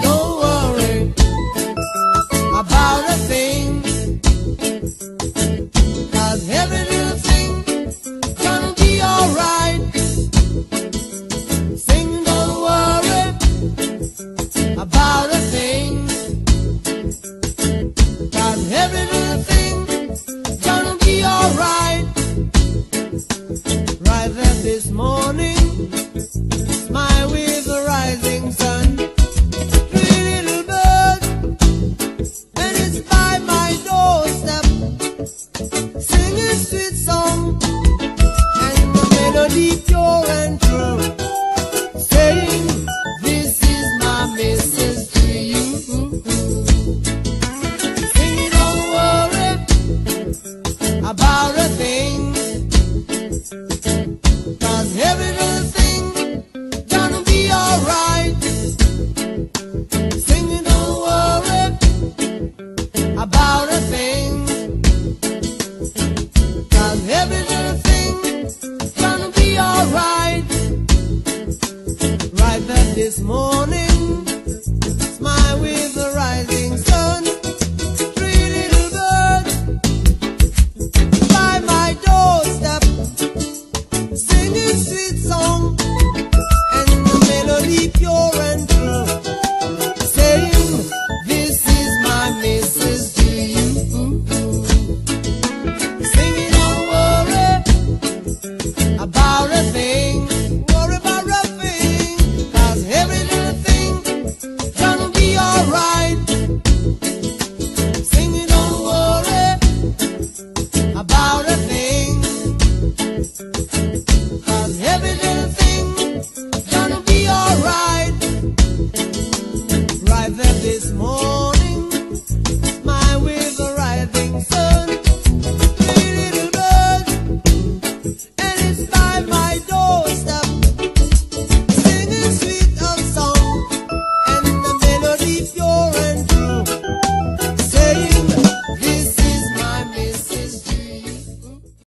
Don't worry about a thing, 'cause every little thing gonna be alright. Sing, don't worry about a thing, 'cause every little thing gonna be alright. Right there this morning, smile with the rising sun. Three little birds, and it's by my doorstep, singing sweet song, and the melody pure and true, saying, this is my message to you. Sing, don't worry about a thing, 'cause every little thing gonna be alright. Sing, don't worry about a thing, 'cause every little thing gonna be alright. Right there this morning,